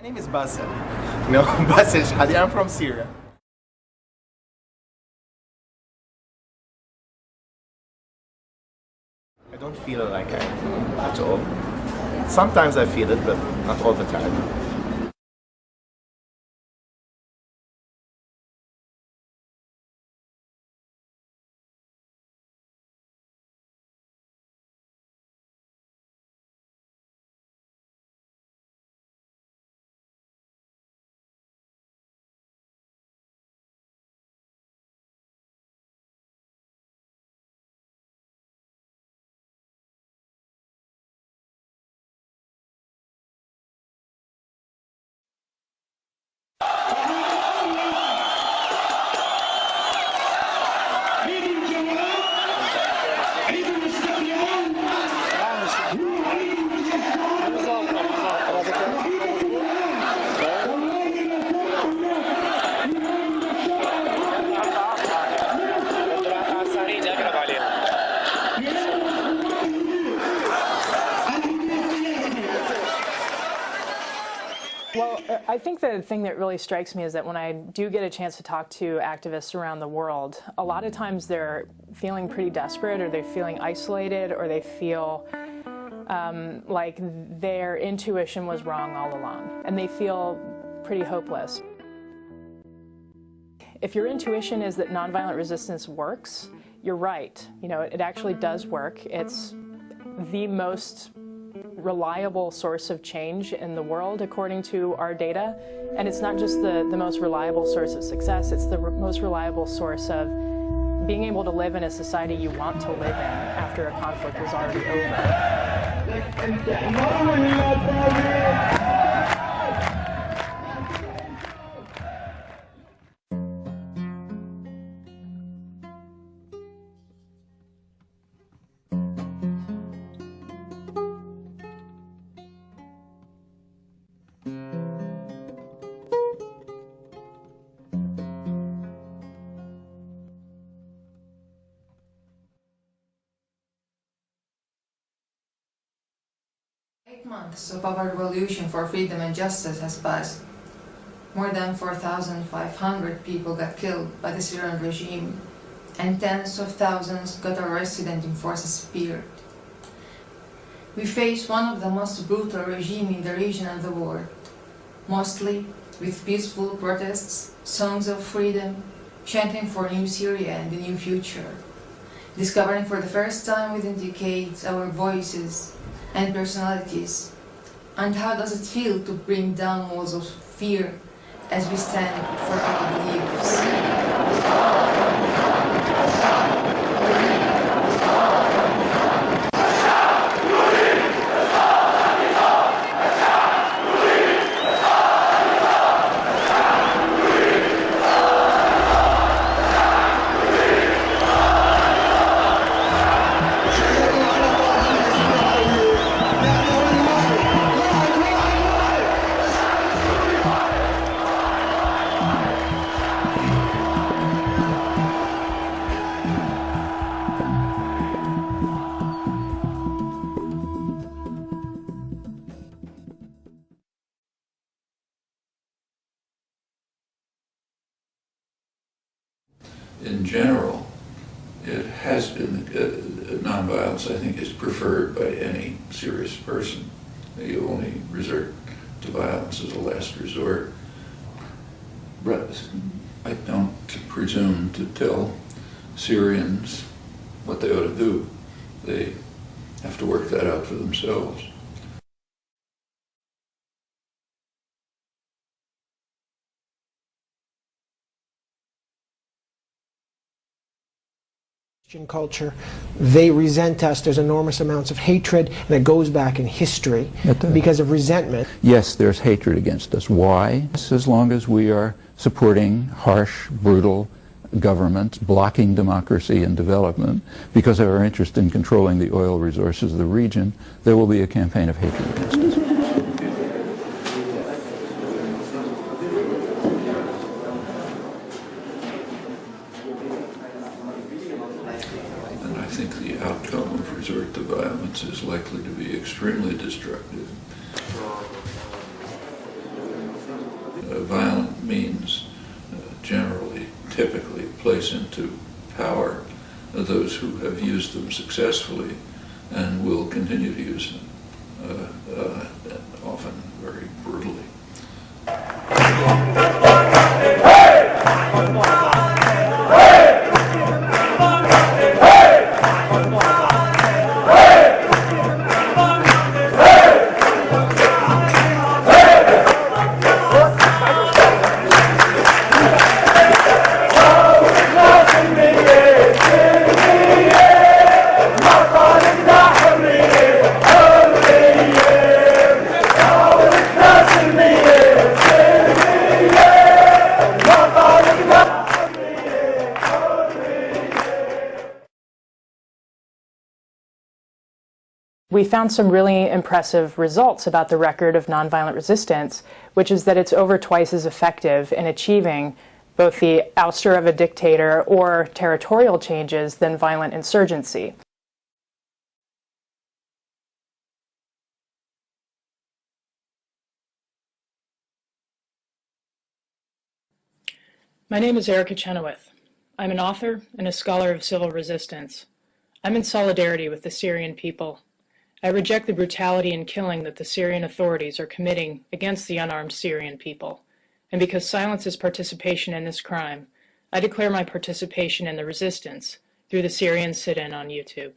My name is Bassel. Bassel Shahade. I'm from Syria. I don't feel like I at all. Sometimes I feel it, but not all the time. I think the thing that really strikes me is that when I do get a chance to talk to activists around the world, a lot of times they're feeling pretty desperate, or they're feeling isolated, or they feel like their intuition was wrong all along, and they feel pretty hopeless. If your intuition is that nonviolent resistance works, you're right. You know, it actually does work. It's the most reliable source of change in the world according to our data, and it's not just the most reliable source of success, it's the most reliable source of being able to live in a society you want to live in after a conflict is already over. Months of our revolution for freedom and justice has passed. More than 4,500 people got killed by the Syrian regime, and tens of thousands got arrested and enforced disappeared. We face one of the most brutal regimes in the region and the world, mostly with peaceful protests, songs of freedom, chanting for new Syria and a new future, discovering for the first time within decades our voices and personalities. And how does it feel to bring down walls of fear as we stand for our beliefs? In general, it has been, nonviolence, I think, is preferred by any serious person. You only resort to violence as a last resort. But I don't presume to tell Syrians what they ought to do. They have to work that out for themselves. Culture, they resent us. There's enormous amounts of hatred, and it goes back in history because of resentment. Yes, there's hatred against us. Why? As long as we are supporting harsh, brutal governments, blocking democracy and development, because of our interest in controlling the oil resources of the region, there will be a campaign of hatred against us. Resort to violence is likely to be extremely destructive. violent means generally, typically place into power those who have used them successfully and will continue to use them, often very brutally. We found some really impressive results about the record of nonviolent resistance, which is that it's over twice as effective in achieving both the ouster of a dictator or territorial changes than violent insurgency. My name is Aygric Chenoweth. I'm an author and a scholar of civil resistance. I'm in solidarity with the Syrian people. I reject the brutality and killing that the Syrian authorities are committing against the unarmed Syrian people. And because silence is participation in this crime, I declare my participation in the resistance through the Syrian sit-in on YouTube.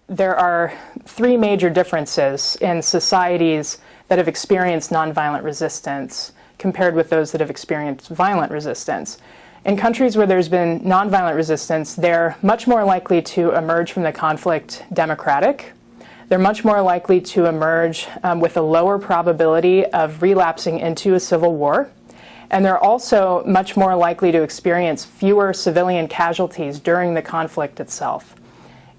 There are three major differences in societies that have experienced nonviolent resistance compared with those that have experienced violent resistance. In countries where there's been nonviolent resistance, they're much more likely to emerge from the conflict democratic. They're much more likely to emerge with a lower probability of relapsing into a civil war. And they're also much more likely to experience fewer civilian casualties during the conflict itself.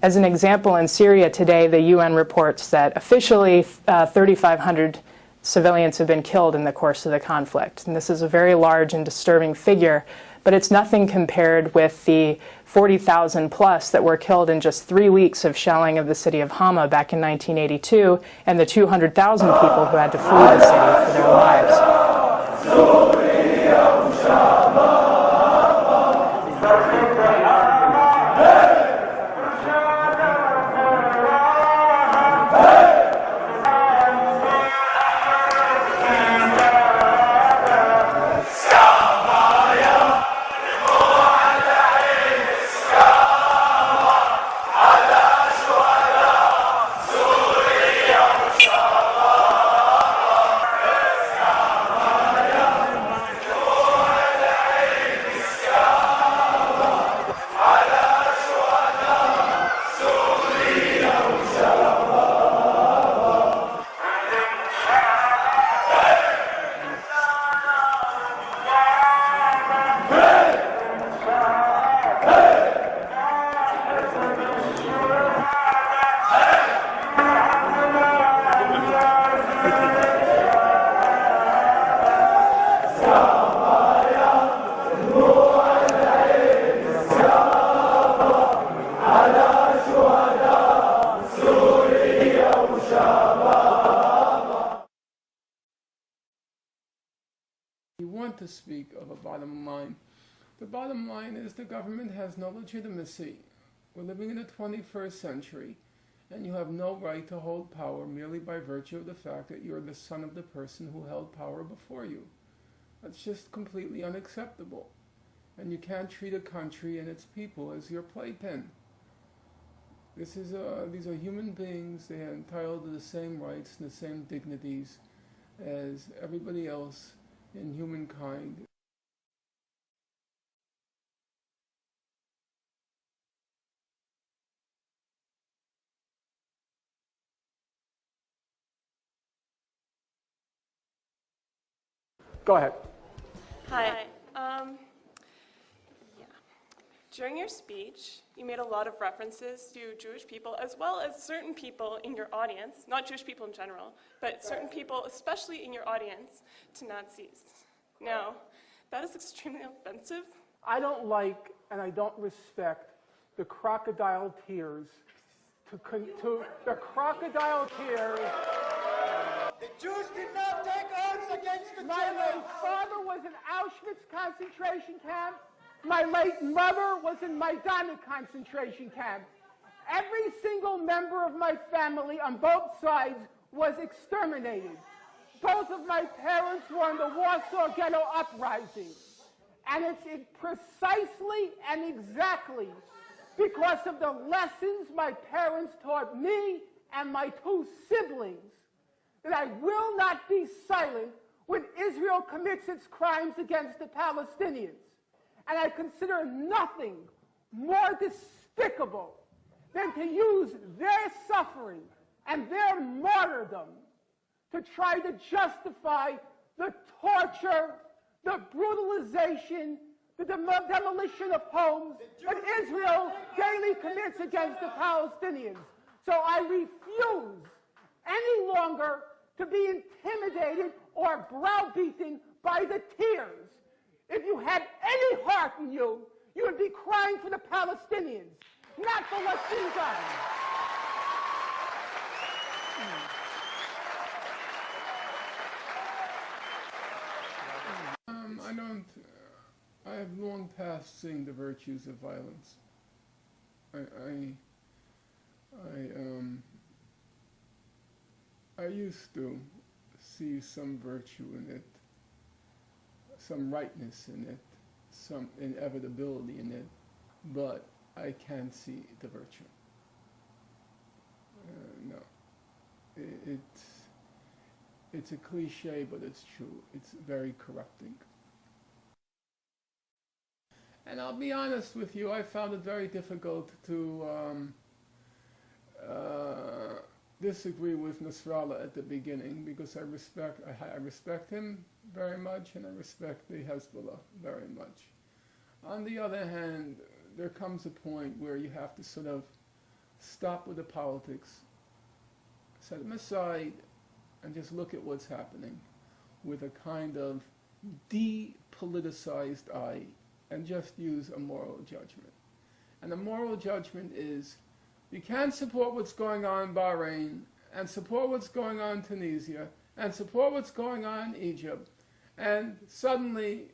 As an example, in Syria today, the UN reports that officially 3,500 civilians have been killed in the course of the conflict. And this is a very large and disturbing figure, but it's nothing compared with the 40,000 plus that were killed in just 3 weeks of shelling of the city of Hama back in 1982, and the 200,000 people who had to flee the city for their lives. To speak of a bottom line. The bottom line is the government has no legitimacy. We're living in the 21st century, and you have no right to hold power merely by virtue of the fact that you're the son of the person who held power before you. That's just completely unacceptable. And you can't treat a country and its people as your playpen. These are human beings. They are entitled to the same rights and the same dignities as everybody else in humankind. Go ahead. Hi. During your speech, you made a lot of references to Jewish people as well as certain people in your audience, not Jewish people in general, but certain people, especially in your audience, to Nazis. Now, that is extremely offensive. I don't like and I don't respect the crocodile tears the crocodile tears. The Jews did not take arms against My late father was in Auschwitz concentration camp. My late mother was in Majdanek concentration camp. Every single member of my family on both sides was exterminated. Both of my parents were in the Warsaw Ghetto Uprising. And it's precisely and exactly because of the lessons my parents taught me and my two siblings that I will not be silent when Israel commits its crimes against the Palestinians. And I consider nothing more despicable than to use their suffering and their martyrdom to try to justify the torture, the brutalization, the demolition of homes that Israel daily commits against the Palestinians. So I refuse any longer to be intimidated or browbeaten by the tears. If you had any heart in you, you would be crying for the Palestinians, not for what's being done. I have long past seeing the virtues of violence. I used to see some virtue in it, some rightness in it, some inevitability in it, but I can't see the virtue. No. It's a cliche, but it's true. It's very corrupting. And I'll be honest with you, I found it very difficult to disagree with Nasrallah at the beginning because I respect him very much and I respect the Hezbollah very much. On the other hand, there comes a point where you have to sort of stop with the politics, set them aside, and just look at what's happening with a kind of depoliticized eye and just use a moral judgment. And the moral judgment is you can't support what's going on in Bahrain and support what's going on in Tunisia and support what's going on in Egypt and suddenly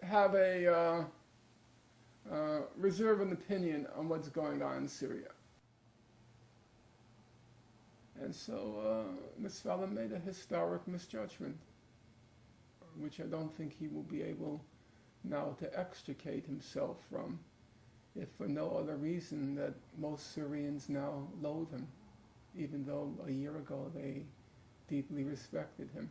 have a reserve an opinion on what's going on in Syria. And so Nasrallah made a historic misjudgment, which I don't think he will be able now to extricate himself from, if for no other reason that most Syrians now loathe him, even though a year ago they deeply respected him.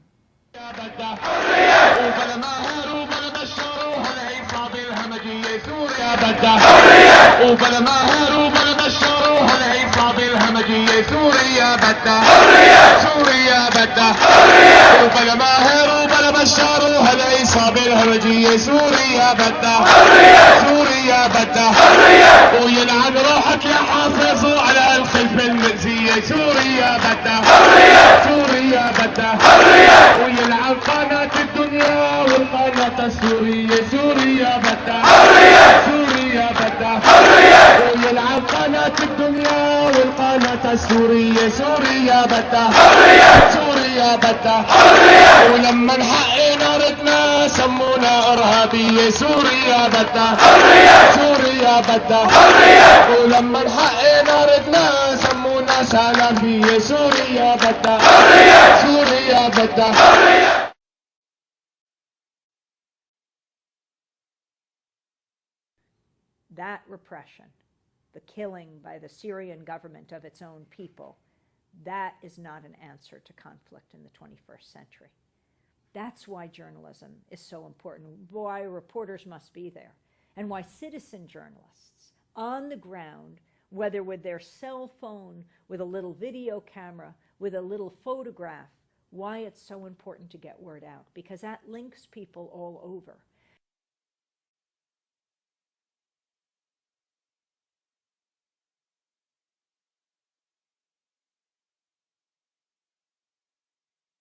بشروها العصابة الهمجية سوريا بدها سوريا بدها ويلعن روحك يا حافظ على الخلفة المأزية سوريا بدها سوريا بدها ويلعن قناة الدنيا والقناة السورية سوريا بدها سوريا بدها ويلعن قناة الدنيا والقناة السورية سوريا بدها سوريا بدها ولما حقنا ردنا سمونا إرهابية سوريا بدها سوريا بدها ولما حقنا ردنا سمونا سلمية سوريا بدها سوريا بدها. That repression, the killing by the Syrian government of its own people, that is not an answer to conflict in the 21st century. That's why journalism is so important, why reporters must be there, and why citizen journalists on the ground, whether with their cell phone, with a little video camera, with a little photograph, why it's so important to get word out, because that links people all over.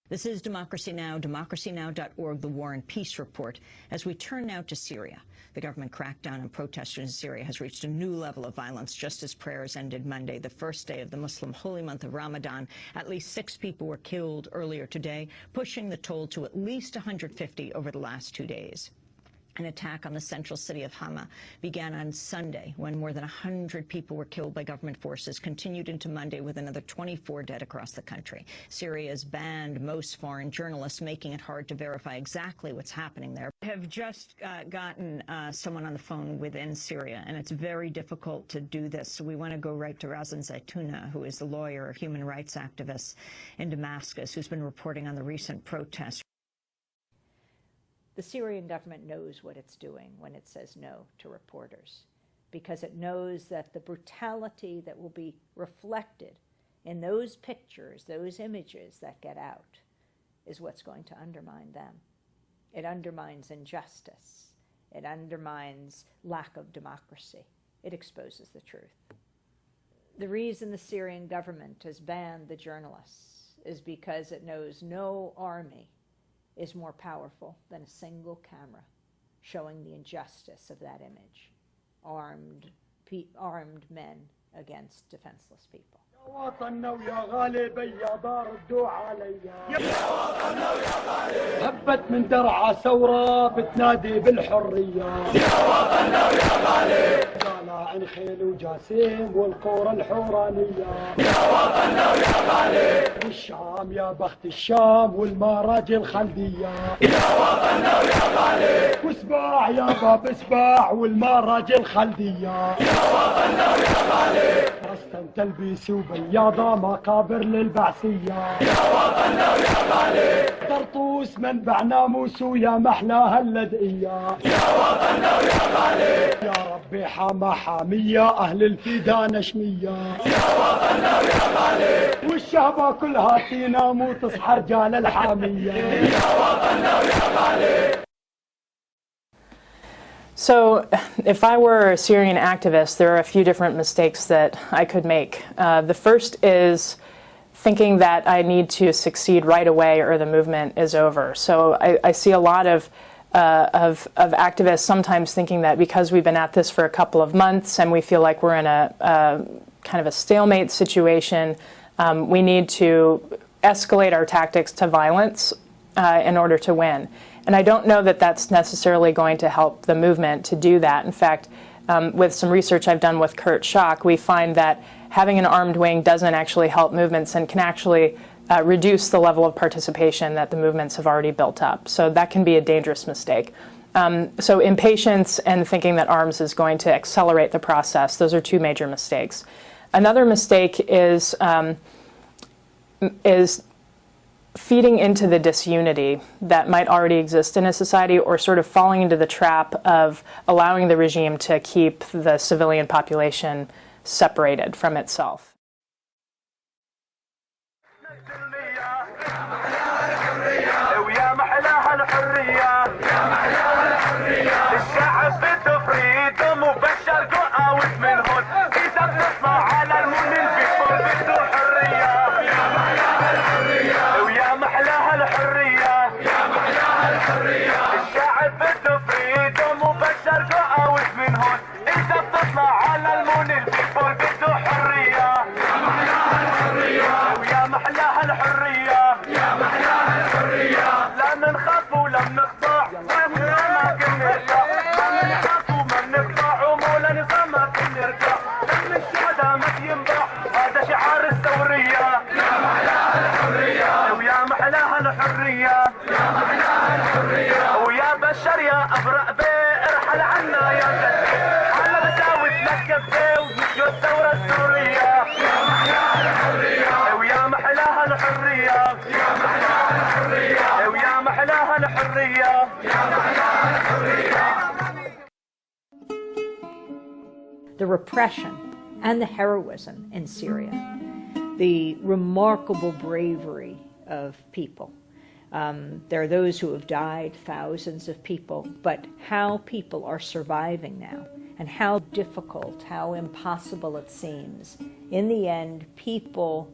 This is Democracy Now!, democracynow.org, the War and Peace Report. As we turn now to Syria, the government crackdown on protesters in Syria has reached a new level of violence just as prayers ended Monday, the first day of the Muslim holy month of Ramadan. At least 6 people were killed earlier today, pushing the toll to at least 150 over the last 2 days. An attack on the central city of Hama began on Sunday when more than 100 people were killed by government forces, continued into Monday with another 24 dead across the country. Syria has banned most foreign journalists, making it hard to verify exactly what's happening there. I have just gotten someone on the phone within Syria, and it's very difficult to do this. So we want to go right to Razan Zaitouna, who is the lawyer, human rights activist in Damascus, who's been reporting on the recent protests. The Syrian government knows what it's doing when it says no to reporters, because it knows that the brutality that will be reflected in those pictures, those images that get out, is what's going to undermine them. It undermines injustice. It undermines lack of democracy. It exposes the truth. The reason the Syrian government has banned the journalists is because it knows no army is more powerful than a single camera showing the injustice of that image. Armed men against defenseless people. يا وطننا ويا غالي بيا باردوا عليا يا وطننا ويا غالي هبت من درعا ثورة بتنادي بالحرية يا وطننا ويا غالي طالع خيل وجاسم والقورة الحورانية يا وطننا ويا غالي والشام يا بخت الشام والمراجل الخلدية يا وطننا ويا غالي وسباع يا باب سباع والمراجل الخلدية يا وطننا ويا غالي رستم تلبيسي وبياضة مقابر للبعثية يا وطننا ويا غالي طرطوس منبع ناموس ويا محلاها اللدئية يا وطننا ويا غالي يا ربي حما حامية أهل الفدا نشمية يا وطننا ويا غالي والشهبة كلها تنام وتصحى رجال الحامية يا وطننا ويا غالي. So if I were a Syrian activist, there are a few different mistakes that I could make. The first is thinking that I need to succeed right away or the movement is over. So I see a lot of activists sometimes thinking that because we've been at this for a couple of months and we feel like we're in a kind of a stalemate situation, we need to escalate our tactics to violence in order to win. And I don't know that that's necessarily going to help the movement to do that. In fact, with some research I've done with Kurt Schock, we find that having an armed wing doesn't actually help movements and can actually reduce the level of participation that the movements have already built up. So that can be a dangerous mistake. So impatience and thinking that arms is going to accelerate the process, those are two major mistakes. Another mistake is feeding into the disunity that might already exist in a society, or sort of falling into the trap of allowing the regime to keep the civilian population separated from itself. The repression and the heroism in Syria, the remarkable bravery of people. There are those who have died, thousands of people, but how people are surviving now and how difficult, how impossible it seems. In the end, people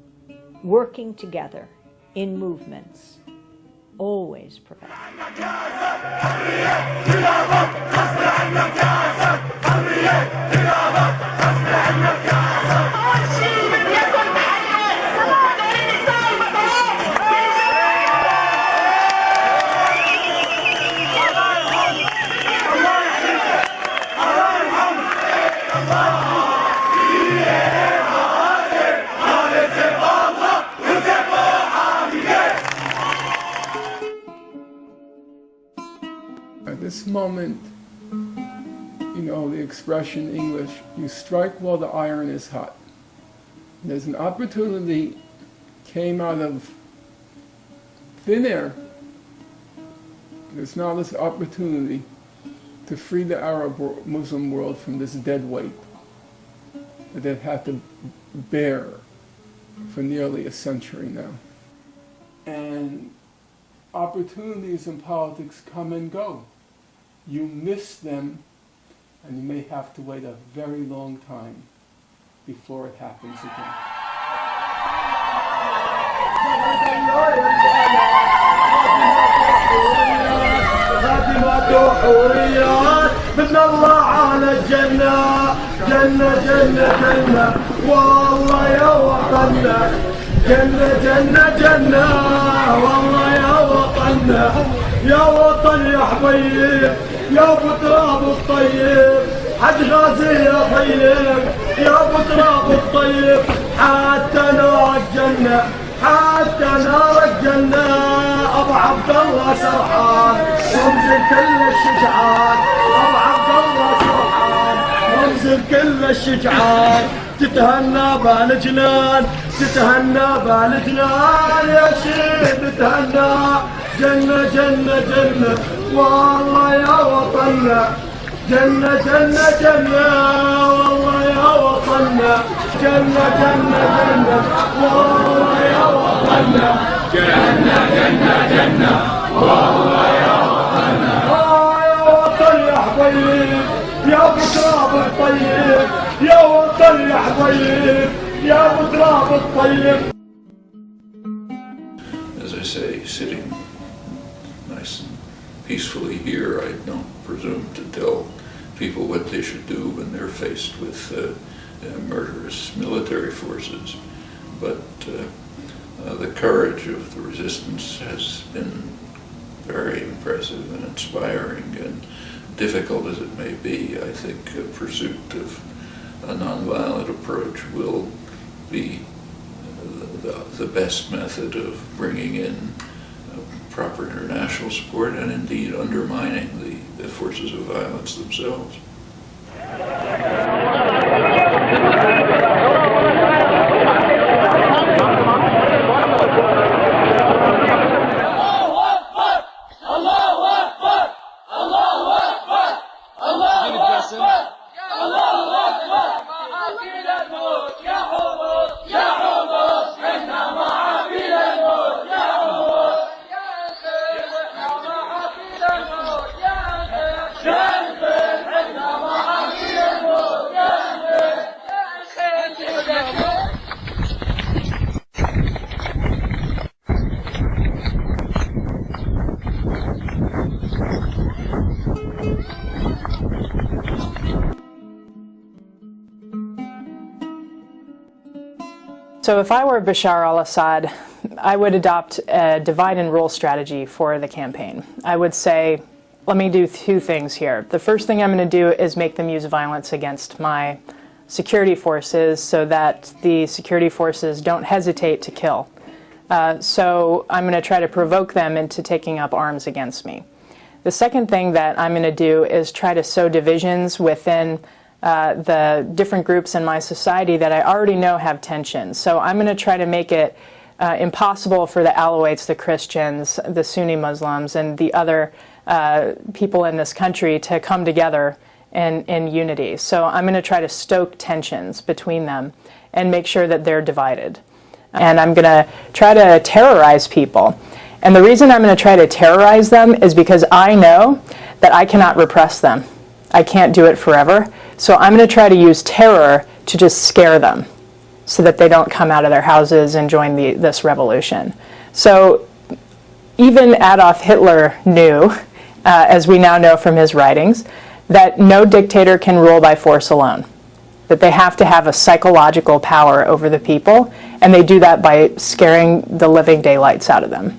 working together in movements always prevail. At this moment, you know, the expression in English, you strike while the iron is hot. There's an opportunity came out of thin air. There's now this opportunity to free the Arab Muslim world from this dead weight that they've had to bear for nearly a century now. And opportunities in politics come and go. You miss them, and you may have to wait a very long time before it happens again. بدنا الله على الجنة جنة جنة جنة والله يا وطننا جنة جنة جنة والله يا وطننا يا وطن يا حبيب يا ابو تراب الطيب حد غازي يا طيب يا ابو تراب الطيب حتى نار الجنة حتى نار الجنة ابو عبد الله سرحان رمز كل الشجعان ابو عبد الله سرحان رمز كل الشجعان تتهنى بالجنان تتهنى بالجنان يا شيب تتهنى جنة جنة جنة والله يا وطننا جنة جنة جنة والله يا وطننا جنة جنة جنة والله يا وطننا جنة جنة جنة والله يا وطننا يا وطن يا حبيب يا ابو تراب الطيب يا وطن يا حبيب يا ابو تراب الطيب. As I say, sitting nice and peacefully here, I don't presume to tell people what they should do when they're faced with murderous military forces. But the courage of the resistance has been very impressive and inspiring, and difficult as it may be, I think pursuit of a nonviolent approach will be the best method of bringing in proper international support and indeed undermining the forces of violence themselves. So if I were Bashar al-Assad, I would adopt a divide and rule strategy for the campaign. I would say, let me do two things here. The first thing I'm going to do is make them use violence against my security forces so that the security forces don't hesitate to kill. So I'm going to try to provoke them into taking up arms against me. The second thing that I'm going to do is try to sow divisions within the different groups in my society that I already know have tensions. So I'm going to try to make it impossible for the Alawites, the Christians, the Sunni Muslims, and the other people in this country to come together in unity. So I'm going to try to stoke tensions between them and make sure that they're divided. And I'm going to try to terrorize people. And the reason I'm going to try to terrorize them is because I know that I cannot repress them. I can't do it forever. So I'm going to try to use terror to just scare them so that they don't come out of their houses and join this revolution. So even Adolf Hitler knew, as we now know from his writings, that no dictator can rule by force alone, that they have to have a psychological power over the people, and they do that by scaring the living daylights out of them.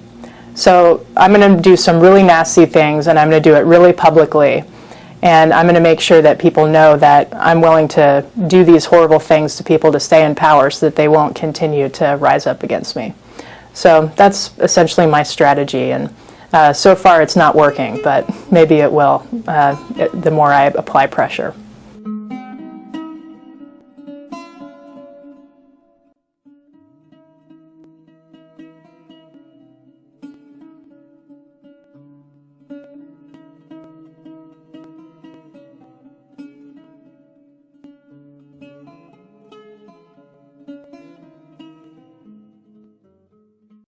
So I'm going to do some really nasty things, and I'm going to do it really publicly, and I'm going to make sure that people know that I'm willing to do these horrible things to people to stay in power so that they won't continue to rise up against me. So that's essentially my strategy, and so far it's not working, but maybe it will the more I apply pressure.